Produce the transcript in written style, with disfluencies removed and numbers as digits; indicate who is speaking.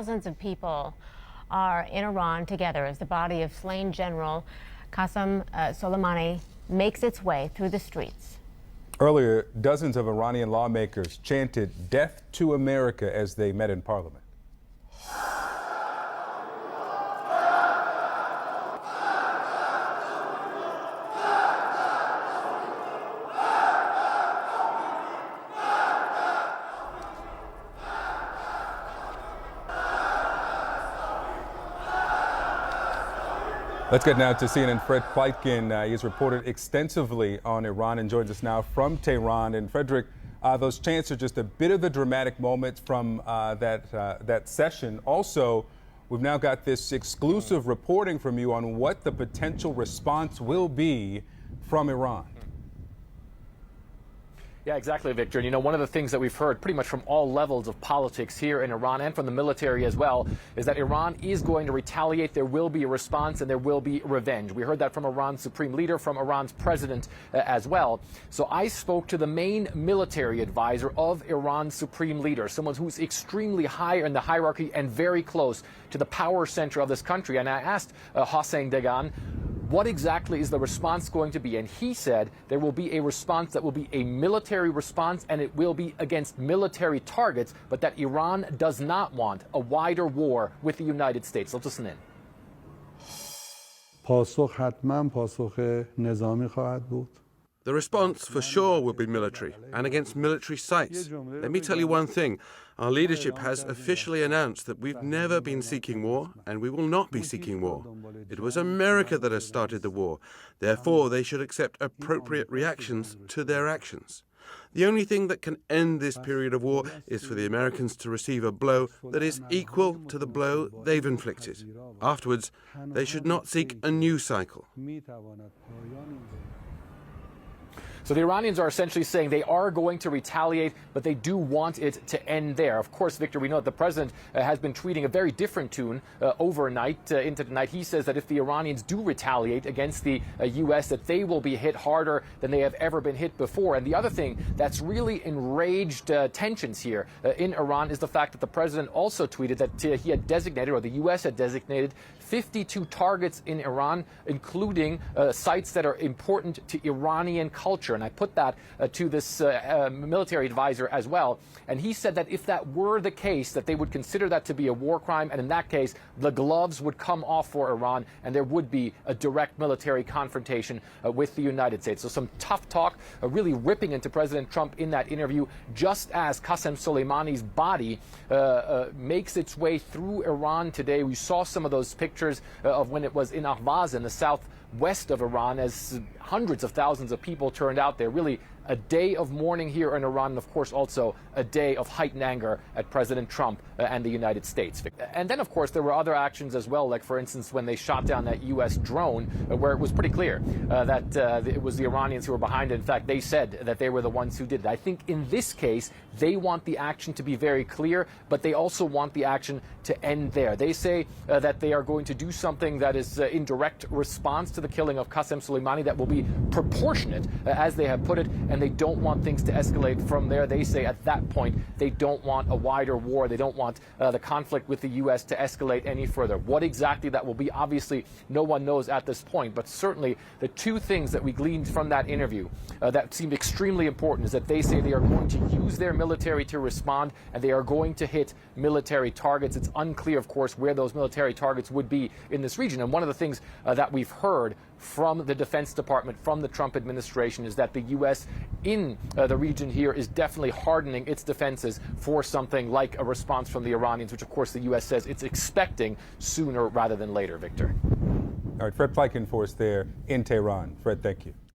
Speaker 1: Thousands of people are in Iran together as the body of slain General Qasem Soleimani makes its way through the streets.
Speaker 2: Earlier, dozens of Iranian lawmakers chanted "Death to America" as they met in parliament. Let's get now to CNN Fred Pleitgen. He has reported extensively on Iran and joins us now from Tehran. And Frederick, those chants are just a bit of the dramatic moments from that session. Also, we've now got this exclusive reporting from you on what the potential response will be from Iran.
Speaker 3: Yeah, exactly, Victor. And, you know, one of the things that we've heard pretty much from all levels of politics here in Iran and from the military as well is that Iran is going to retaliate. There will be a response and there will be revenge. We heard that from Iran's supreme leader, from Iran's president as well. So I spoke to the main military advisor of Iran's supreme leader, someone who's extremely high in the hierarchy and very close to the power center of this country. And I asked Hossein Degan, what exactly is the response going to be? And he said there will be a response that will be a military response, and it will be against military targets, but that Iran does not want a wider war with the United States. Let's listen in.
Speaker 4: پاسخ حتما پاسخ نظامی خواهد بود.
Speaker 5: The response for sure will be military and against military sites. Let me tell you one thing. Our leadership has officially announced that we've never been seeking war and we will not be seeking war. It was America that has started the war. Therefore, they should accept appropriate reactions to their actions. The only thing that can end this period of war is for the Americans to receive a blow that is equal to the blow they've inflicted. Afterwards, they should not seek a new cycle.
Speaker 3: So the Iranians are essentially saying they are going to retaliate, but they do want it to end there. Of course, Victor, we know that the president has been tweeting a very different tune overnight into the night. He says that if the Iranians do retaliate against the U.S., that they will be hit harder than they have ever been hit before. And the other thing that's really enraged tensions here in Iran is the fact that the president also tweeted that he had designated, or the U.S. had designated, 52 targets in Iran, including sites that are important to Iranian culture. And I put that to this military advisor as well. And he said that if that were the case, that they would consider that to be a war crime. And in that case, the gloves would come off for Iran and there would be a direct military confrontation with the United States. So some tough talk, really ripping into President Trump in that interview, just as Qasem Soleimani's body makes its way through Iran today. We saw some of those pictures of when it was in Ahvaz in the southwest of Iran, as hundreds of thousands of people turned out there. Really a day of mourning here in Iran, and of course also a day of heightened anger at President Trump and the United States. And then, of course, there were other actions as well, like, for instance, when they shot down that U.S. drone, where it was pretty clear that it was the Iranians who were behind it. In fact, they said that they were the ones who did it. I think in this case, they want the action to be very clear, but they also want the action to end there. They say that they are going to do something that is in direct response to the killing of Qasem Soleimani that will be proportionate, as they have put it, and they don't want things to escalate from there. They say at that point they don't want a wider war. They don't want the conflict with the U.S. to escalate any further. What exactly that will be, obviously, no one knows at this point. But certainly the two things that we gleaned from that interview that seemed extremely important is that they say they are going to use their military to respond and they are going to hit military targets. It's unclear, of course, where those military targets would be in this region. And one of the things that we've heard from the Defense Department, from the Trump administration, is that the U.S. in the region here is definitely hardening its defenses for something like a response from the Iranians, which, of course, the U.S. says it's expecting sooner rather than later, Victor.
Speaker 2: All right, Fred Pleitgen for us there in Tehran. Fred, thank you.